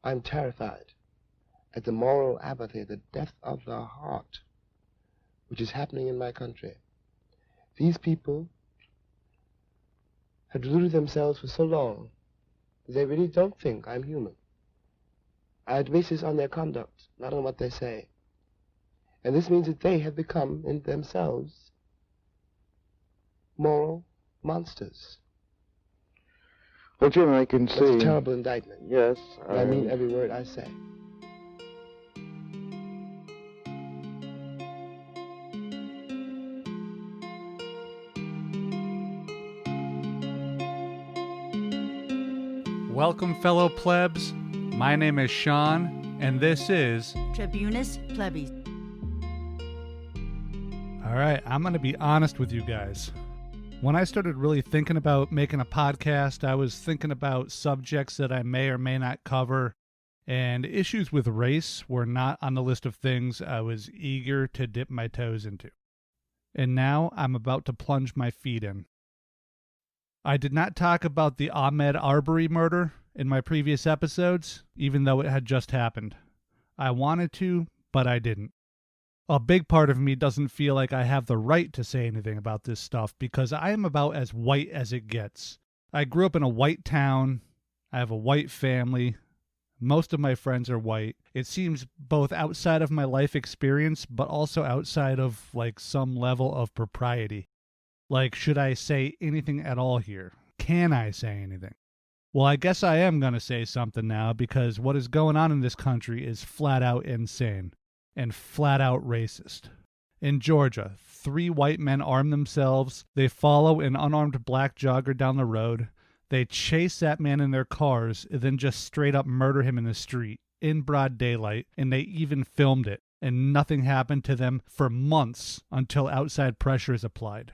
I'm terrified at the moral apathy, the death of the heart, which is happening in my country. These people have deluded themselves for so long that they really don't think I'm human. I base this on their conduct, not on what they say. And this means that they have become, in themselves, moral monsters. Well, Jim, I can see... It's a terrible indictment. Yes. I mean every word I say. Welcome, fellow plebs. My name is Sean, and this is Tribunus Plebis. All right, I'm going to be honest with you guys. When I started really thinking about making a podcast, I was thinking about subjects that I may or may not cover, and issues with race were not on the list of things I was eager to dip my toes into. And now I'm about to plunge my feet in. I did not talk about the Ahmaud Arbery murder in my previous episodes, even though it had just happened. I wanted to, but I didn't. A big part of me doesn't feel like I have the right to say anything about this stuff because I am about as white as it gets. I grew up in a white town. I have a white family. Most of my friends are white. It seems both outside of my life experience, but also outside of some level of propriety. Should I say anything at all here? Can I say anything? Well, I guess I am going to say something now because what is going on in this country is flat out insane and flat out racist. In Georgia, 3 white men arm themselves. They follow an unarmed black jogger down the road. They chase that man in their cars and then just straight up murder him in the street in broad daylight, and they even filmed it, and nothing happened to them for months until outside pressure is applied.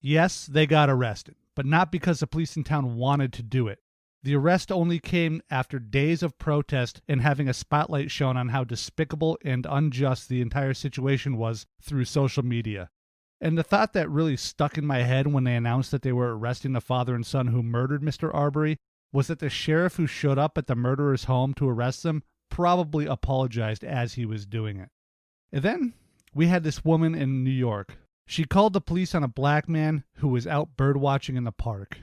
Yes, they got arrested, but not because the police in town wanted to do it. The arrest only came after days of protest and having a spotlight shown on how despicable and unjust the entire situation was through social media. And the thought that really stuck in my head when they announced that they were arresting the father and son who murdered Mr. Arbery was that the sheriff who showed up at the murderer's home to arrest them probably apologized as he was doing it. And then we had this woman in New York. She called the police on a black man who was out birdwatching in the park.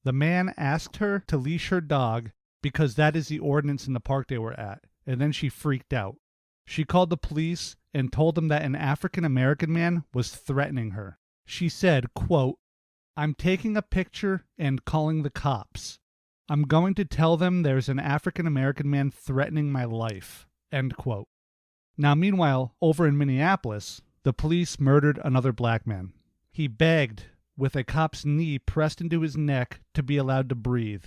The man asked her to leash her dog because that is the ordinance in the park they were at, and then she freaked out. She called the police and told them that an African-American man was threatening her. She said, quote, "I'm taking a picture and calling the cops. I'm going to tell them there's an African-American man threatening my life," end quote. Now, meanwhile, over in Minneapolis, the police murdered another black man. He begged, with a cop's knee pressed into his neck, to be allowed to breathe.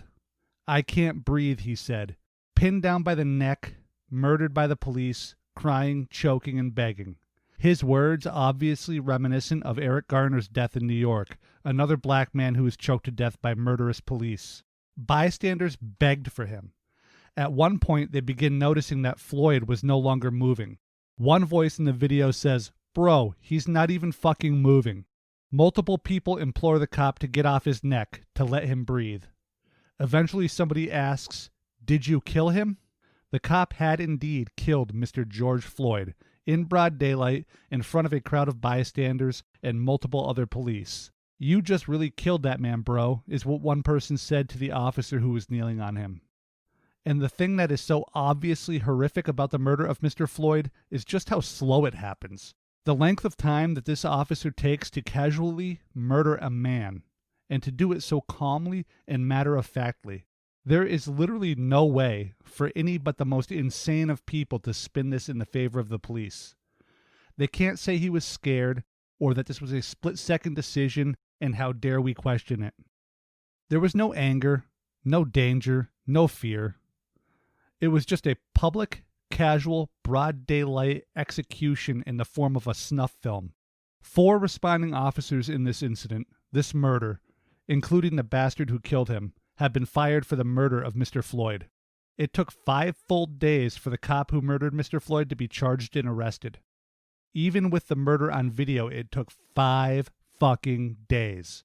"I can't breathe," he said. Pinned down by the neck, murdered by the police, crying, choking, and begging. His words obviously reminiscent of Eric Garner's death in New York, another black man who was choked to death by murderous police. Bystanders begged for him. At one point, they begin noticing that Floyd was no longer moving. One voice in the video says, "Bro, he's not even fucking moving." Multiple people implore the cop to get off his neck, to let him breathe. Eventually somebody asks, "Did you kill him?" The cop had indeed killed Mr. George Floyd in broad daylight in front of a crowd of bystanders and multiple other police. "You just really killed that man, bro," is what one person said to the officer who was kneeling on him. And the thing that is so obviously horrific about the murder of Mr. Floyd is just how slow it happens. The length of time that this officer takes to casually murder a man, and to do it so calmly and matter-of-factly. There is literally no way for any but the most insane of people to spin this in the favor of the police. They can't say he was scared, or that this was a split-second decision, and how dare we question it. There was no anger, no danger, no fear. It was just a public, casual, broad daylight execution in the form of a snuff film. 4 responding officers in this incident, this murder, including the bastard who killed him, have been fired for the murder of Mr. Floyd. It took 5 full days for the cop who murdered Mr. Floyd to be charged and arrested. Even with the murder on video, it took 5 fucking days.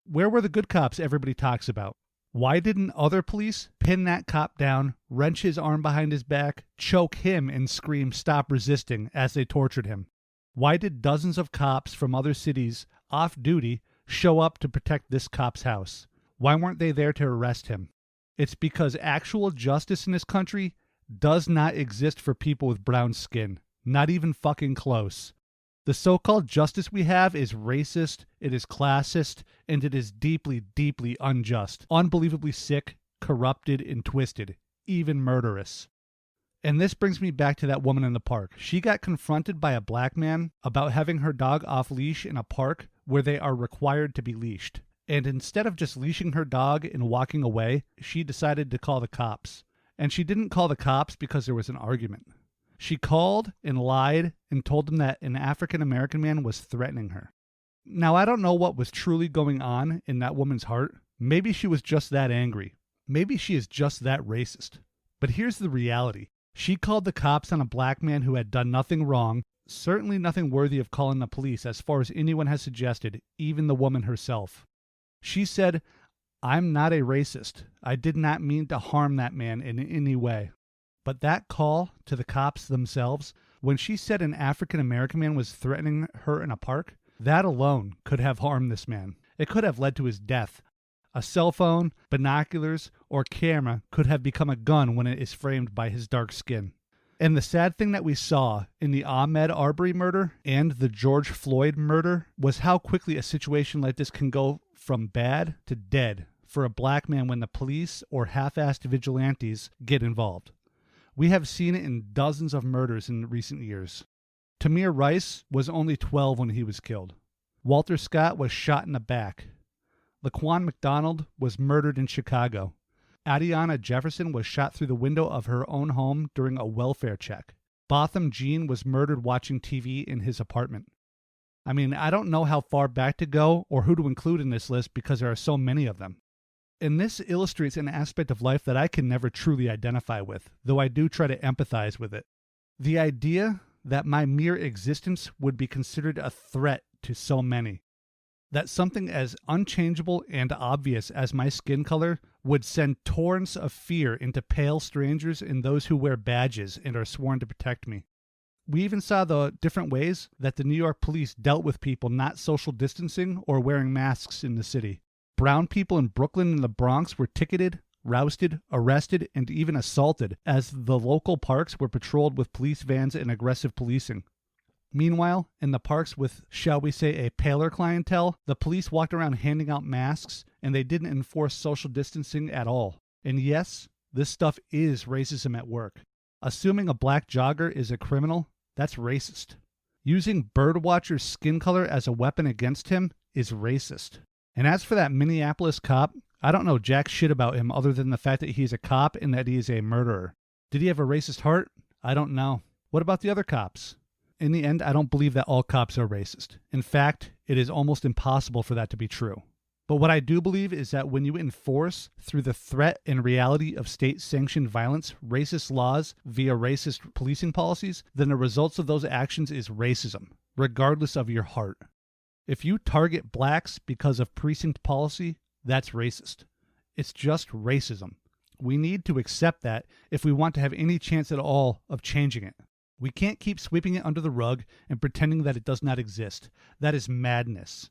Where were the good cops everybody talks about? Why didn't other police pin that cop down, wrench his arm behind his back, choke him, and scream, "Stop resisting," as they tortured him? Why did dozens of cops from other cities, off duty, show up to protect this cop's house? Why weren't they there to arrest him? It's because actual justice in this country does not exist for people with brown skin. Not even fucking close. The so-called justice we have is racist, it is classist, and it is deeply, deeply unjust, unbelievably sick, corrupted, and twisted, even murderous. And this brings me back to that woman in the park. She got confronted by a black man about having her dog off leash in a park where they are required to be leashed. And instead of just leashing her dog and walking away, she decided to call the cops. And she didn't call the cops because there was an argument. She called and lied and told them that an African-American man was threatening her. Now, I don't know what was truly going on in that woman's heart. Maybe she was just that angry. Maybe she is just that racist. But here's the reality. She called the cops on a black man who had done nothing wrong, certainly nothing worthy of calling the police as far as anyone has suggested, even the woman herself. She said, "I'm not a racist. I did not mean to harm that man in any way." But that call to the cops themselves, when she said an African-American man was threatening her in a park, that alone could have harmed this man. It could have led to his death. A cell phone, binoculars, or camera could have become a gun when it is framed by his dark skin. And the sad thing that we saw in the Ahmaud Arbery murder and the George Floyd murder was how quickly a situation like this can go from bad to dead for a black man when the police or half-assed vigilantes get involved. We have seen it in dozens of murders in recent years. Tamir Rice was only 12 when he was killed. Walter Scott was shot in the back. Laquan McDonald was murdered in Chicago. Adiana Jefferson was shot through the window of her own home during a welfare check. Botham Jean was murdered watching TV in his apartment. I mean, I don't know how far back to go or who to include in this list because there are so many of them. And this illustrates an aspect of life that I can never truly identify with, though I do try to empathize with it. The idea that my mere existence would be considered a threat to so many. That something as unchangeable and obvious as my skin color would send torrents of fear into pale strangers and those who wear badges and are sworn to protect me. We even saw the different ways that the New York police dealt with people not social distancing or wearing masks in the city. Brown people in Brooklyn and the Bronx were ticketed, rousted, arrested, and even assaulted as the local parks were patrolled with police vans and aggressive policing. Meanwhile, in the parks with, shall we say, a paler clientele, the police walked around handing out masks, and they didn't enforce social distancing at all. And yes, this stuff is racism at work. Assuming a black jogger is a criminal, that's racist. Using Birdwatcher's skin color as a weapon against him is racist. And as for that Minneapolis cop, I don't know jack shit about him other than the fact that he's a cop and that he is a murderer. Did he have a racist heart? I don't know. What about the other cops? In the end, I don't believe that all cops are racist. In fact, it is almost impossible for that to be true. But what I do believe is that when you enforce, through the threat and reality of state-sanctioned violence, racist laws via racist policing policies, then the results of those actions is racism, regardless of your heart. If you target blacks because of precinct policy, that's racist. It's just racism. We need to accept that if we want to have any chance at all of changing it. We can't keep sweeping it under the rug and pretending that it does not exist. That is madness.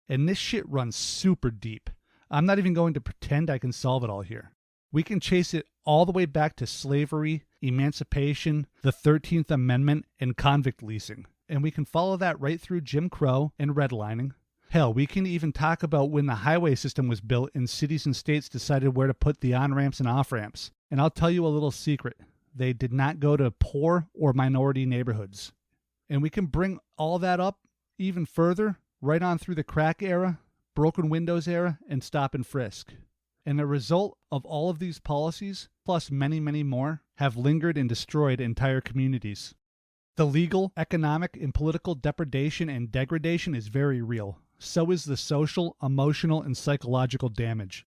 And this shit runs super deep. I'm not even going to pretend I can solve it all here. We can chase it all the way back to slavery, emancipation, the 13th Amendment, and convict leasing. And we can follow that right through Jim Crow and redlining. Hell, we can even talk about when the highway system was built and cities and states decided where to put the on-ramps and off-ramps. And I'll tell you a little secret. They did not go to poor or minority neighborhoods. And we can bring all that up even further, right on through the crack era, broken windows era, and stop and frisk. And the result of all of these policies, plus many, many more, have lingered and destroyed entire communities. The legal, economic, and political depredation and degradation is very real. So is the social, emotional, and psychological damage.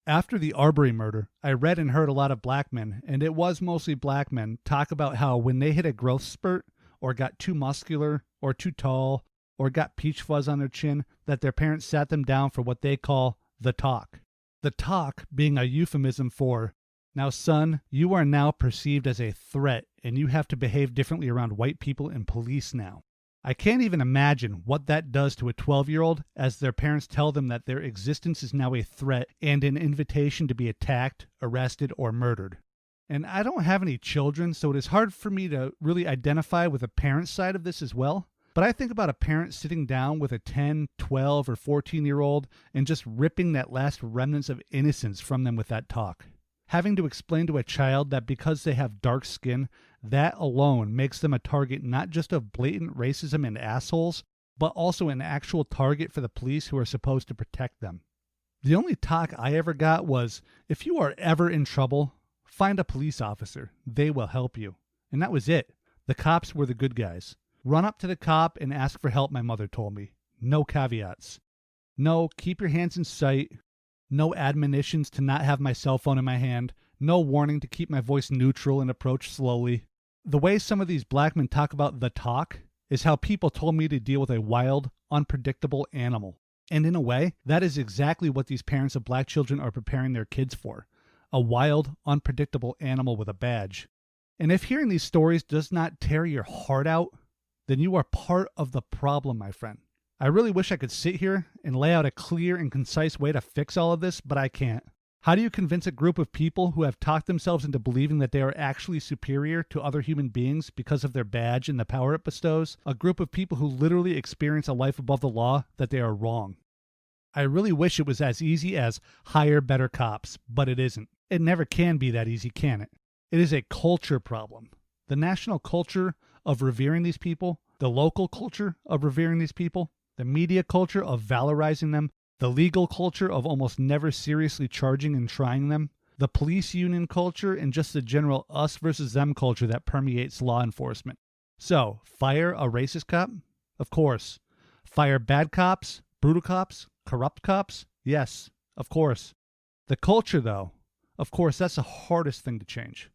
After the Arbery murder, I read and heard a lot of black men, and it was mostly black men, talk about how when they hit a growth spurt, or got too muscular, or too tall, or got peach fuzz on their chin, that their parents sat them down for what they call the talk. The talk being a euphemism for, now son, you are now perceived as a threat and you have to behave differently around white people and police now. I can't even imagine what that does to a 12-year-old as their parents tell them that their existence is now a threat and an invitation to be attacked, arrested, or murdered. And I don't have any children, so it is hard for me to really identify with the parent side of this as well. But I think about a parent sitting down with a 10, 12, or 14-year-old and just ripping that last remnants of innocence from them with that talk. Having to explain to a child that because they have dark skin, that alone makes them a target not just of blatant racism and assholes, but also an actual target for the police who are supposed to protect them. The only talk I ever got was, if you are ever in trouble, find a police officer. They will help you. And that was it. The cops were the good guys. Run up to the cop and ask for help, my mother told me. No caveats. No, keep your hands in sight. No admonitions to not have my cell phone in my hand. No warning to keep my voice neutral and approach slowly. The way some of these black men talk about the talk is how people told me to deal with a wild, unpredictable animal. And in a way, that is exactly what these parents of black children are preparing their kids for. A wild, unpredictable animal with a badge. And if hearing these stories does not tear your heart out, then you are part of the problem, my friend. I really wish I could sit here and lay out a clear and concise way to fix all of this, but I can't. How do you convince a group of people who have talked themselves into believing that they are actually superior to other human beings because of their badge and the power it bestows, a group of people who literally experience a life above the law, that they are wrong? I really wish it was as easy as hire better cops, but it isn't. It never can be that easy, can it? It is a culture problem. The national culture of revering these people, the local culture of revering these people, the media culture of valorizing them, the legal culture of almost never seriously charging and trying them, the police union culture, and just the general us versus them culture that permeates law enforcement. So, fire a racist cop? Of course. Fire bad cops, brutal cops, corrupt cops? Yes, of course. The culture, though, of course, that's the hardest thing to change.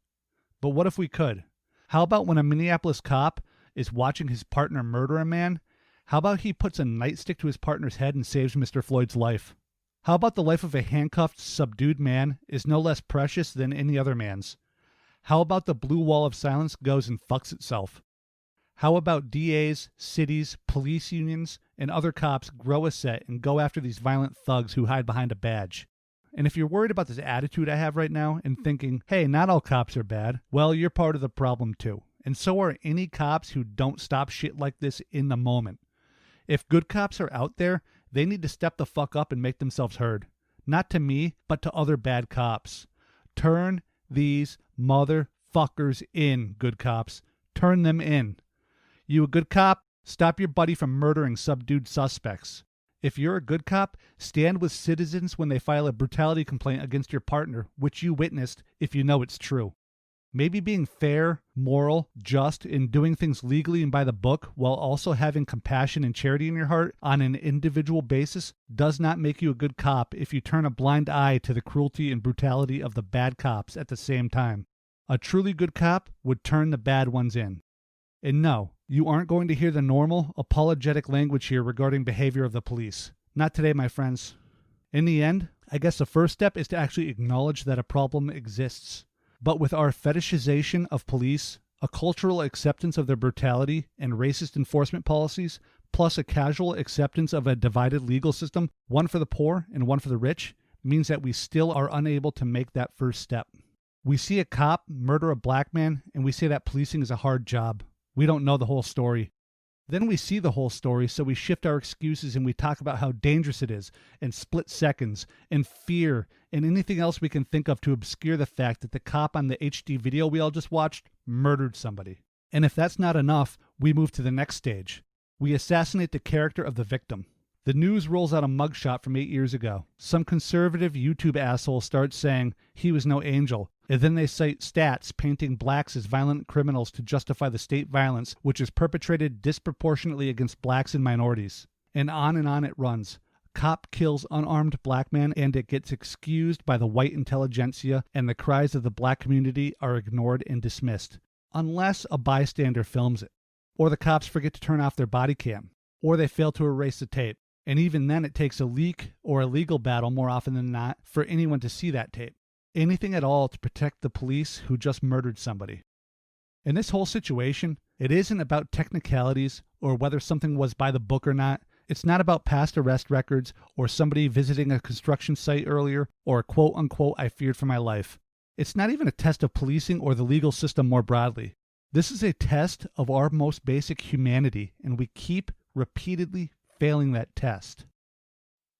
But what if we could? How about when a Minneapolis cop is watching his partner murder a man? How about he puts a nightstick to his partner's head and saves Mr. Floyd's life? How about the life of a handcuffed, subdued man is no less precious than any other man's? How about the blue wall of silence goes and fucks itself? How about DAs, cities, police unions, and other cops grow a set and go after these violent thugs who hide behind a badge? And if you're worried about this attitude I have right now and thinking, hey, not all cops are bad, well, you're part of the problem too. And so are any cops who don't stop shit like this in the moment. If good cops are out there, they need to step the fuck up and make themselves heard. Not to me, but to other bad cops. Turn these motherfuckers in, good cops. Turn them in. You a good cop? Stop your buddy from murdering subdued suspects. If you're a good cop, stand with citizens when they file a brutality complaint against your partner, which you witnessed, if you know it's true. Maybe being fair, moral, just, and doing things legally and by the book while also having compassion and charity in your heart on an individual basis does not make you a good cop if you turn a blind eye to the cruelty and brutality of the bad cops at the same time. A truly good cop would turn the bad ones in. And no, you aren't going to hear the normal, apologetic language here regarding behavior of the police. Not today, my friends. In the end, I guess the first step is to actually acknowledge that a problem exists. But with our fetishization of police, a cultural acceptance of their brutality and racist enforcement policies, plus a casual acceptance of a divided legal system, one for the poor and one for the rich, means that we still are unable to make that first step. We see a cop murder a black man, and we say that policing is a hard job. We don't know the whole story. Then we see the whole story, so we shift our excuses and we talk about how dangerous it is, and split seconds, and fear, and anything else we can think of to obscure the fact that the cop on the HD video we all just watched murdered somebody. And if that's not enough, we move to the next stage. We assassinate the character of the victim. The news rolls out a mugshot from 8 years ago. Some conservative YouTube asshole starts saying he was no angel, and then they cite stats painting blacks as violent criminals to justify the state violence which is perpetrated disproportionately against blacks and minorities. And on it runs. Cop kills unarmed black man and it gets excused by the white intelligentsia, and the cries of the black community are ignored and dismissed. Unless a bystander films it. Or the cops forget to turn off their body cam. Or they fail to erase the tape. And even then, it takes a leak or a legal battle more often than not for anyone to see that tape. Anything at all to protect the police who just murdered somebody. In this whole situation, it isn't about technicalities or whether something was by the book or not. It's not about past arrest records or somebody visiting a construction site earlier or quote unquote, I feared for my life. It's not even a test of policing or the legal system more broadly. This is a test of our most basic humanity, and we keep repeatedly failing that test.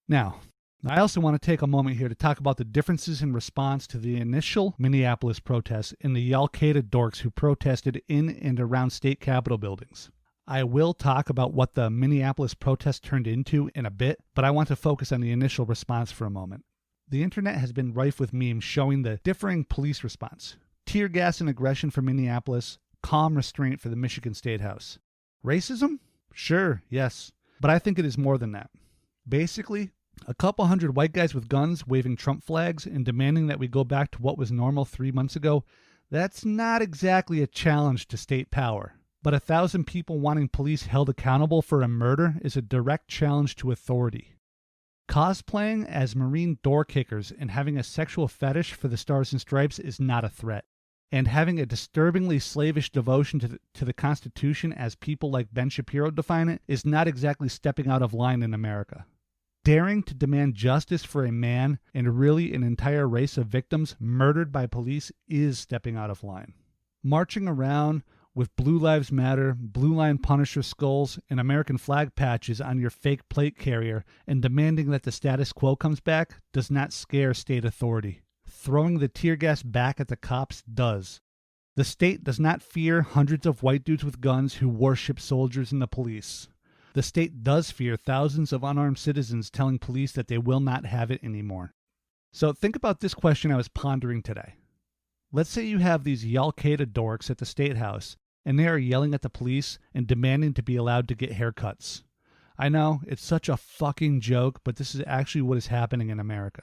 Now, I also want to take a moment here to talk about the differences in response to the initial Minneapolis protests and the Qaida dorks who protested in and around state capitol buildings. I will talk about what the Minneapolis protest turned into in a bit, but I want to focus on the initial response for a moment. The internet has been rife with memes showing the differing police response. Tear gas and aggression for Minneapolis, calm restraint for the Michigan State House. Racism? Sure, yes. But I think it is more than that. Basically, a couple hundred white guys with guns waving Trump flags and demanding that we go back to what was normal 3 months ago, that's not exactly a challenge to state power. But 1,000 people wanting police held accountable for a murder is a direct challenge to authority. Cosplaying as Marine door kickers and having a sexual fetish for the Stars and Stripes is not a threat. And having a disturbingly slavish devotion to the Constitution, as people like Ben Shapiro define it, is not exactly stepping out of line in America. Daring to demand justice for a man and really an entire race of victims murdered by police is stepping out of line. Marching around with Blue Lives Matter, Blue Line Punisher skulls, and American flag patches on your fake plate carrier and demanding that the status quo comes back does not scare state authority. Throwing the tear gas back at the cops does. The state does not fear hundreds of white dudes with guns who worship soldiers and the police. The state does fear thousands of unarmed citizens telling police that they will not have it anymore. So think about this question I was pondering today. Let's say you have these Qaida dorks at the State House, and they are yelling at the police and demanding to be allowed to get haircuts. I know, it's such a fucking joke, but this is actually what is happening in America.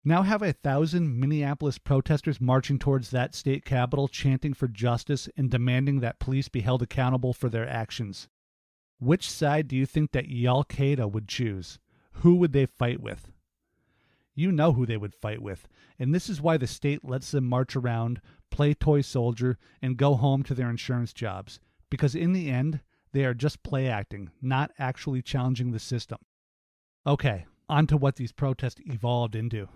Now have 1,000 Minneapolis protesters marching towards that state capitol chanting for justice and demanding that police be held accountable for their actions. Which side do you think that Qaida would choose? Who would they fight with? You know who they would fight with, and this is why the state lets them march around, play toy soldier, and go home to their insurance jobs, because in the end, they are just play acting, not actually challenging the system. Okay, on to what these protests evolved into.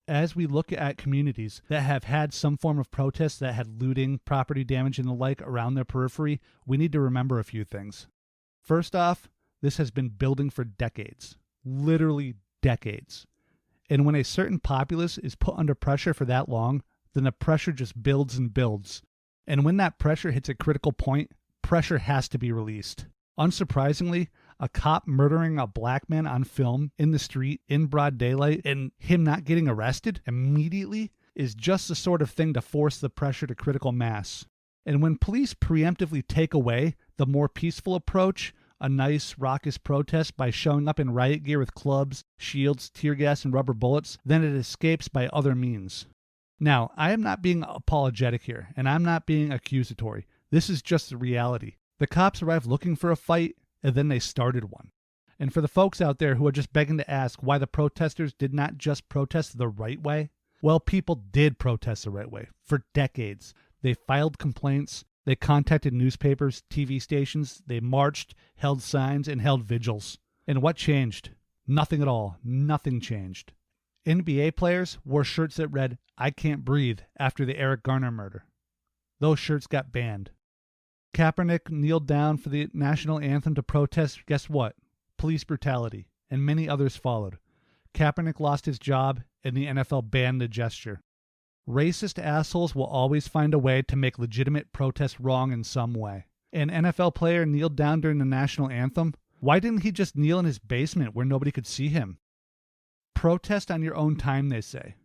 As we look at communities that have had some form of protest that had looting, property damage, and the like around their periphery, we need to remember a few things. First off, this has been building for decades. Literally decades. And when a certain populace is put under pressure for that long, then the pressure just builds and builds. And when that pressure hits a critical point, pressure has to be released. Unsurprisingly, a cop murdering a black man on film in the street in broad daylight and him not getting arrested immediately is just the sort of thing to force the pressure to critical mass. And when police preemptively take away the more peaceful approach, a nice, raucous protest by showing up in riot gear with clubs, shields, tear gas, and rubber bullets, then it escapes by other means. Now, I am not being apologetic here, and I'm not being accusatory. This is just the reality. The cops arrived looking for a fight, and then they started one. And for the folks out there who are just begging to ask why the protesters did not just protest the right way, well, people did protest the right way for decades. They filed complaints, they contacted newspapers, TV stations, they marched, held signs, and held vigils. And what changed? Nothing at all. Nothing changed. NBA players wore shirts that read, "I can't breathe," after the Eric Garner murder. Those shirts got banned. Kaepernick kneeled down for the national anthem to protest, guess what? Police brutality. And many others followed. Kaepernick lost his job, and the NFL banned the gesture. Racist assholes will always find a way to make legitimate protests wrong in some way. An NFL player kneeled down during the national anthem. Why didn't he just kneel in his basement where nobody could see him? Protest on your own time, they say.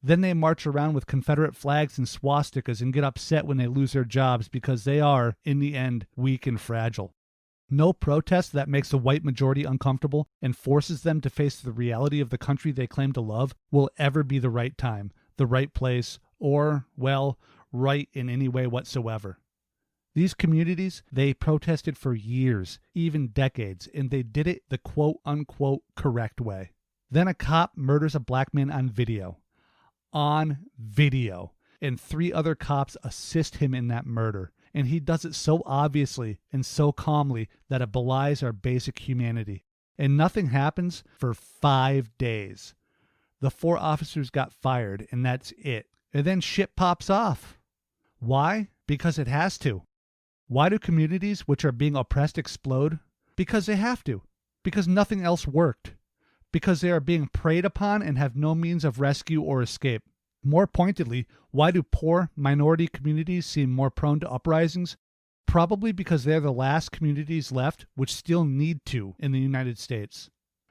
Then they march around with Confederate flags and swastikas and get upset when they lose their jobs because they are, in the end, weak and fragile. No protest that makes the white majority uncomfortable and forces them to face the reality of the country they claim to love will ever be the right time, the right place, or, well, right in any way whatsoever. These communities, they protested for years, even decades, and they did it the quote-unquote correct way. Then a cop murders a black man on video. On video. And 3 other cops assist him in that murder. And he does it so obviously and so calmly that it belies our basic humanity. And nothing happens for 5 days. The 4 officers got fired, and that's it. And then shit pops off. Why? Because it has to. Why do communities which are being oppressed explode? Because they have to. Because nothing else worked. Because they are being preyed upon and have no means of rescue or escape. More pointedly, why do poor minority communities seem more prone to uprisings? Probably because they're the last communities left which still need to in the United States.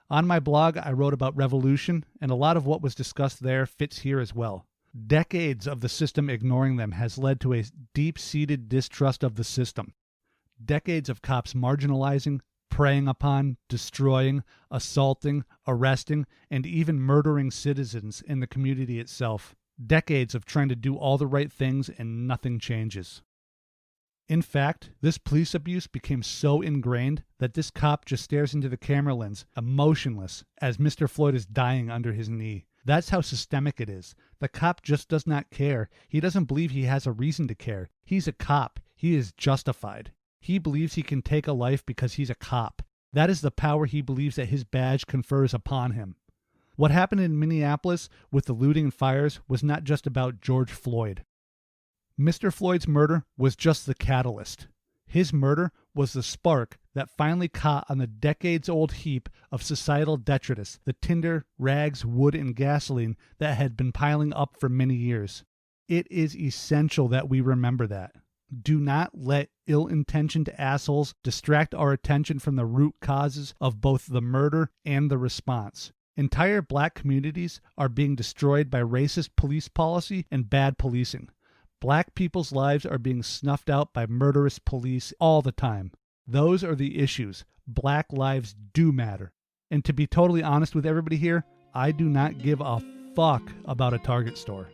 On my blog, I wrote about revolution, and a lot of what was discussed there fits here as well. Decades of the system ignoring them has led to a deep-seated distrust of the system. Decades of cops marginalizing, preying upon, destroying, assaulting, arresting, and even murdering citizens in the community itself. Decades of trying to do all the right things and nothing changes. In fact, this police abuse became so ingrained that this cop just stares into the camera lens, emotionless, as Mr. Floyd is dying under his knee. That's how systemic it is. The cop just does not care. He doesn't believe he has a reason to care. He's a cop. He is justified. He believes he can take a life because he's a cop. That is the power he believes that his badge confers upon him. What happened in Minneapolis with the looting and fires was not just about George Floyd. Mr. Floyd's murder was just the catalyst. His murder was the spark that finally caught on the decades-old heap of societal detritus, the tinder, rags, wood, and gasoline that had been piling up for many years. It is essential that we remember that. Do not let ill-intentioned assholes distract our attention from the root causes of both the murder and the response. Entire black communities are being destroyed by racist police policy and bad policing. Black people's lives are being snuffed out by murderous police all the time. Those are the issues. Black lives do matter. And to be totally honest with everybody here, I do not give a fuck about a Target store.